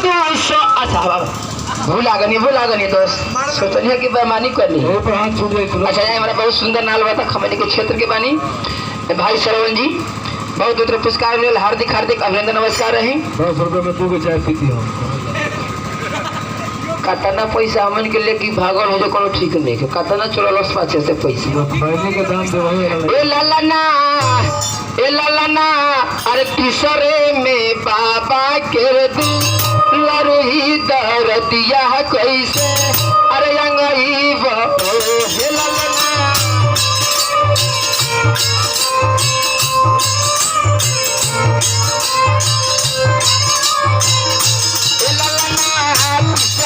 अच्छा भूला गनी दोस्त सोचलिए कि बेईमानी करनी। अच्छा हमारा बहुत सुंदर नाल बता खमनी के क्षेत्र के बानी भाई श्रवण जी बहुत बहुत पुरस्कार मिले हार्दिक हार्दिक अभिनंदन नमस्कार रही। 10 रुपये में 2 चाय पीती हूँ। कतना पैसा हमन के लेके भागल हो जो कोनो ठीक नहीं के कतना चोरल पाछे से पैसा खैनी के दाम दे वही ए लाला अरे किसरे में बाबा के लरही दरदिया कैसे अरे अंगई हे लाला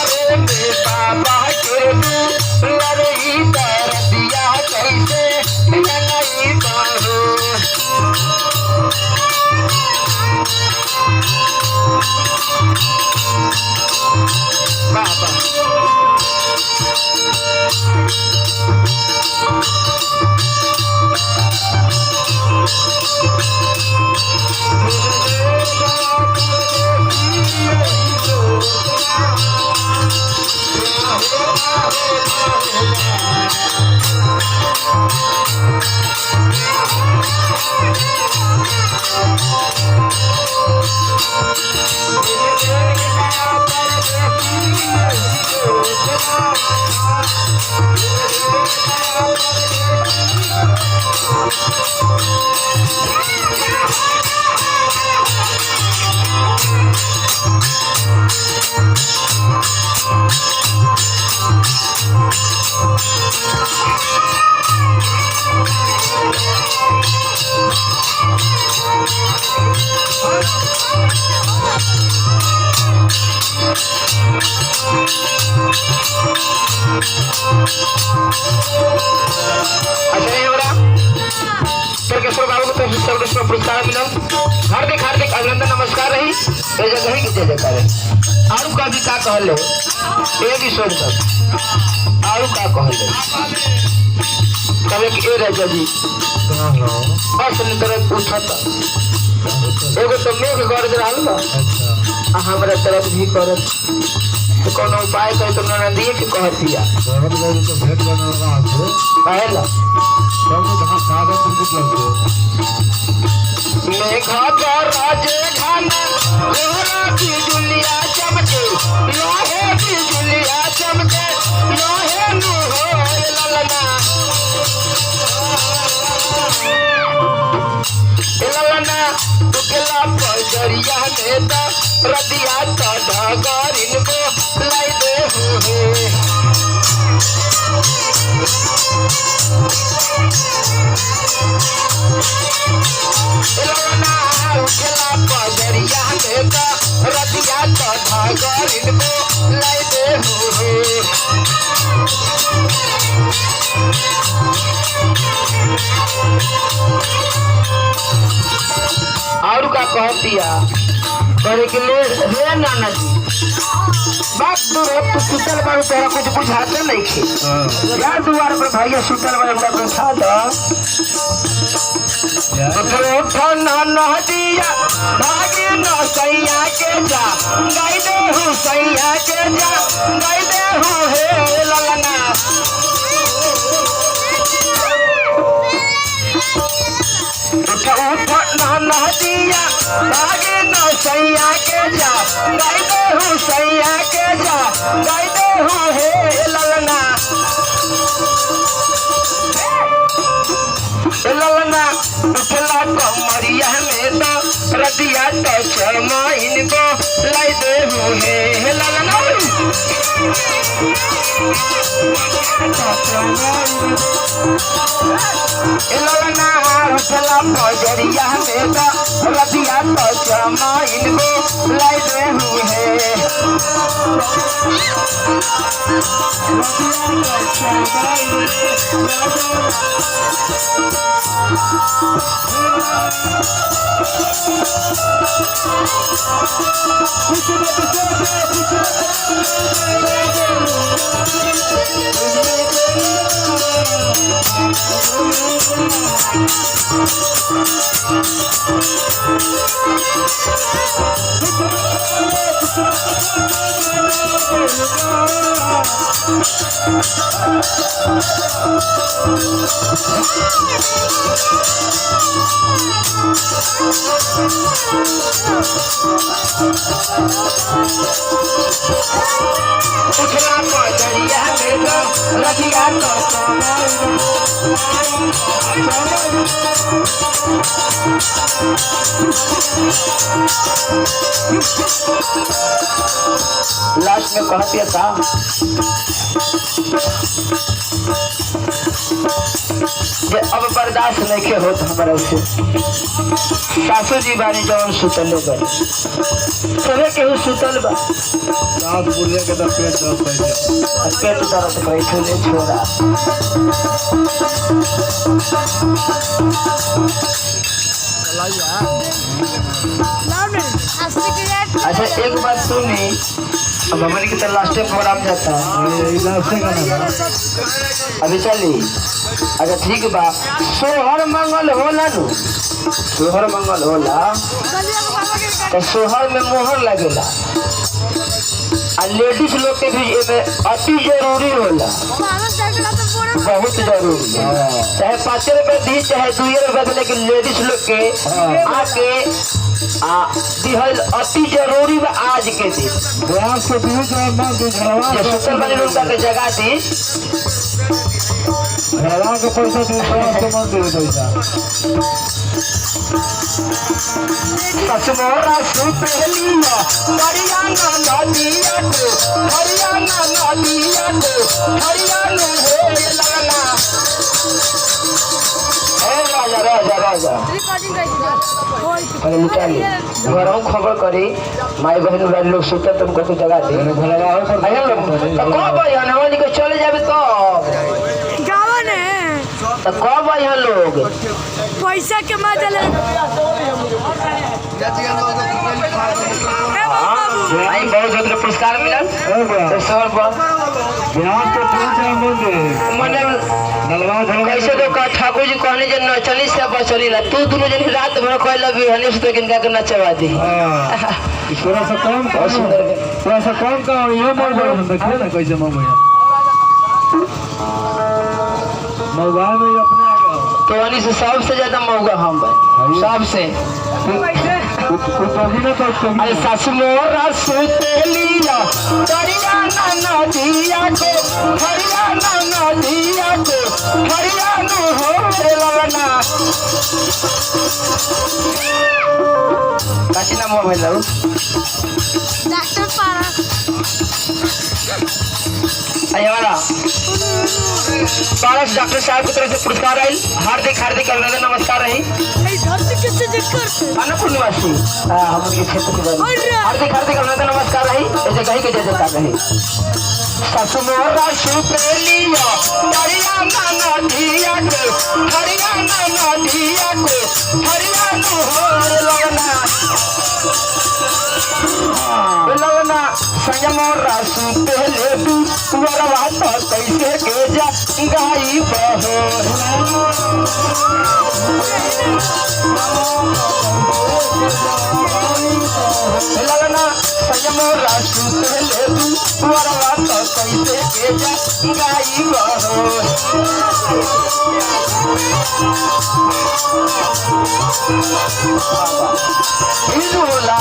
बाबा के लरही दरदिया कैसे अंगई बाहो बाबा पुरस्कार मिला हार्दिक हार्दिक अभिनंदन नमस्कार रही जगह की जय जयकार आरु का भी का कहले ए भी सोच कर आरु का कहले कहे कि ए राजा जी असली तरह पूछत एगो तो मेघ गरज रहल बा हमरा तरफ भी करत तो कोनो उपाय करे तो ननदिए के कहतिया गरज गरज तो भेंट करने लगा है कहला सब कहां कागज लिख लगे मेघा राजे घाना लोहा बिजुलिया चमके लोहे बिजुलिया चमके लोहे नु हो ललना दुखला पजरिया में ता रदिया ता ढगरिन को लाई दे हो उठला पजरिया में ता रदिया ता ढगरिन को लाई दे हो और का कहतिया करे के ले रे नाना जी बात तू सुतल बारू तोरा कुछ बुझाते नहीं खे यार दुआर पर भैया सुतल बारू का बैठा दो उठो नाना दिया भागे न सैया के जा गाई दे हूँ सैया के जा गाई दे हूँ हे ललना उठो नाना दिया भागे न सैया के जा गाई दे हूँ सैया के जा गाई दे हूँ हे ललना ललना उठला कमरिया में तो रदिया तो चमाइन को लाई दे हूँ हे ललना ललना उठला पजरिया में तो रदिया तो चमाइन को लाई दे हूँ हे उठला पजरिया में रतिया लास्ट में कहती है का जे अब बर्दाश्त नहीं के होत हमारा से सासू जी बानी जवन सुतले बनी सबे केहू सुतल बा सास बुढ़िया के तो पेट दर्द पैसे पेट दर्द बैठे ले छोड़ा अच्छा एक बात सुनी अब हमारे की तो लास्ट प्रोग्राम जाता है अभी चली अच्छा ठीक बा सोहर मंगल होला नु सोहर मंगल होला तो सोहर में मोहर लगेला आ लेडीज लोग के भी एमे अति जरूरी होला बहुत जरूरी चाहे 5 रुपए दी चाहे 2 रुपए दी लेकिन लेडीज लोग के आके दिहल अति जरूरी बा आज के दिन सुतल वाली लोग के जगह दी घरवा के पैसा दे तो मन दे पैसा ससमोरा सुतलिया हरियाणा नदिया को हरियाणा नदिया को हरियाणा होए लगना ए राजा राजा राजा अरे निकाली घरों खबर करी माई बहन वाले लोग सुते तुमको तो जगा दे घरवा हो पर आया लोग तो कब आया हमारी को चले जाबे तो गावा ने तो कब आया लोग पैसा के मजा ले आई बहुत ज्यादा पुरस्कार मिलल तो सर बिहार के पूरा मंदिर मने नलवा कैसे तो का ठाकुर जी कहने जे नचली से बचली ला तू दोनों जन रात भर कहला भी हनी से किनका के नचवा दी थोड़ा सा कम बहुत सुंदर थोड़ा सा कम का ये मोर बड़ देखिए ना कैसे मौगा मौगा में अपने आ गया तो हनी से सबसे ज्यादा मौगा हम भाई सबसे अरे सासु मोरा सुतेलिया हरियाणा नदिया को हरियाणा नदिया को हरियाणा हो लगना काची नाम मोबाइल लाओ डॉक्टर पारा आया वाला पारस डॉक्टर साहब की तरफ से पुरस्कार आयल हार्दिक हार्दिक अभिनंदन नमस्कार रही धरती किससे जिक्र अन्नपूर्ण निवासी हमारे क्षेत्र के बारे हार्दिक हार्दिक अभिनंदन नमस्कार रही ऐसे कहीं के जय जयकार रही सासु मोरा सुतेलिया हरियाणा नदिया को हरियाणा नदिया को हरियाणा हो लगना संजय मोरा सुतेले तू वरवा तो कैसे के जा गाई बहो लगना संयमोरा सुतले तू वरवा तो कैसे के जा गाई बहो हिलूला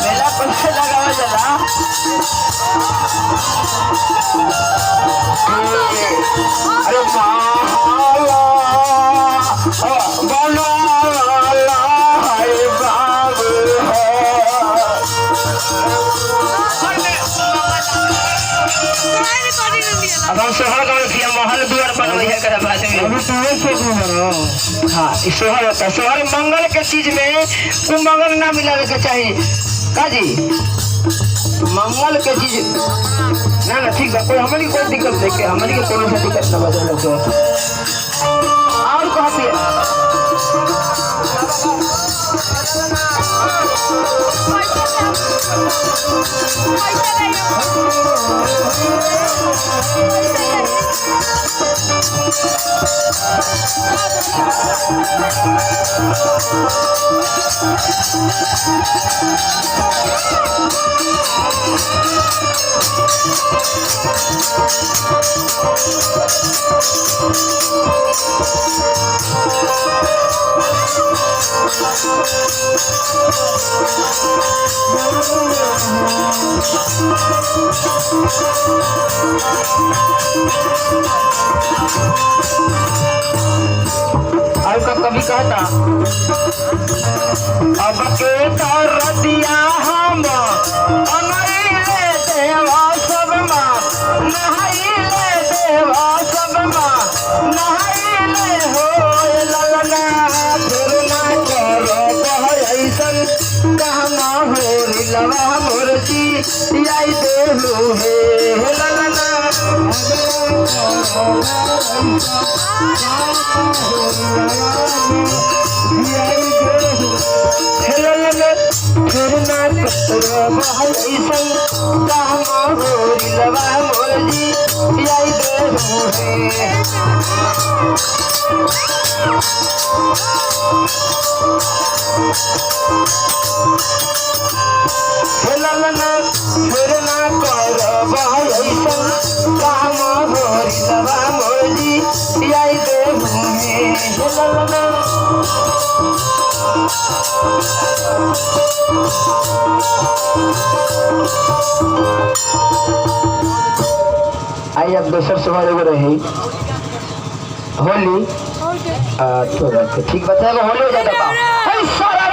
मेला पैसे लगावा जला अरे माला बनाला है बाबू अब हम सोहर गाँव किया महल द्वार बनवाई है कर बाद में अभी तो ये सब हो हाँ इस सोहर होता है सोहर मंगल के चीज में को मंगल ना मिलावे के चाहिए काजी मंगल के चीज ना ना ठीक है कोई हमारी कोई दिक्कत नहीं है हमारी के कोनो से दिक्कत ना बदल लगे और कहती है पैसा और का कभी कहता अब के तर दिया हम अनैले देवा सब माँ नहाइले देवा सब माँ नहाइले हो ललना फिर ना करो ऐसन कहना हो रिलवा मुर्जी आई देहु हे ललना फिर ना करो ऐसन कहना हो रिलवा मुर्जी आई देहु हे ललना फिर ना करब ऐसन काम होरी दवा मोरी आई देहु हे ललना आई अब दोसर सवाल एगो रही होली थोड़ा ठीक बताएगा होली हो जाता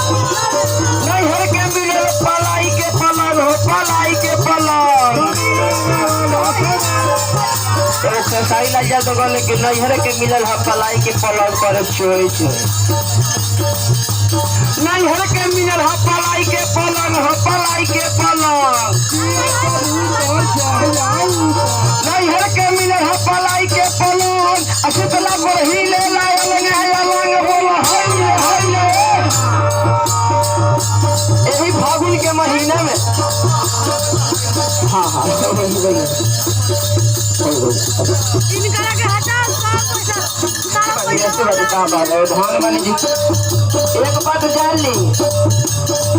नैहर के मिले पलाई के पलंग हो पलाई के पलंग साई लग जाए तो कहले कि नैहर के मिलल है पलाई के पलंग पर चोरी नैहर के मिलल है पलाई के पलंग हो पलाई के पलंग नैहर के मिलल है पलाई के पलंग असितला गोरही ले लायंग बोल यही फागुन के महीने में हाँ धान बनी जी एक बात जान ली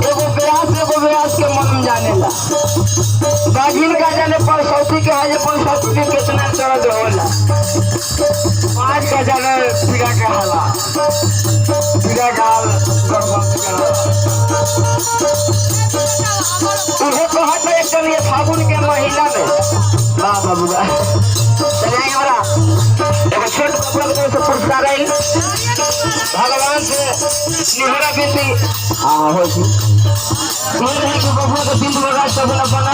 एगो ब्यास के मन जाने ला बाजिन का जाने परसौती के है परसौती के कितना दर्द होला पाँच का जाने पीड़ा के हाला पीड़ा का हाल उन्हें तो हट एक जन ये फागुन के महीना में वाह बाबूगा चलिए हमारा एक छोट कपड़ा से पुरस्कार है भगवान से निहरा बिनती हाँ हो जी बिंदु बना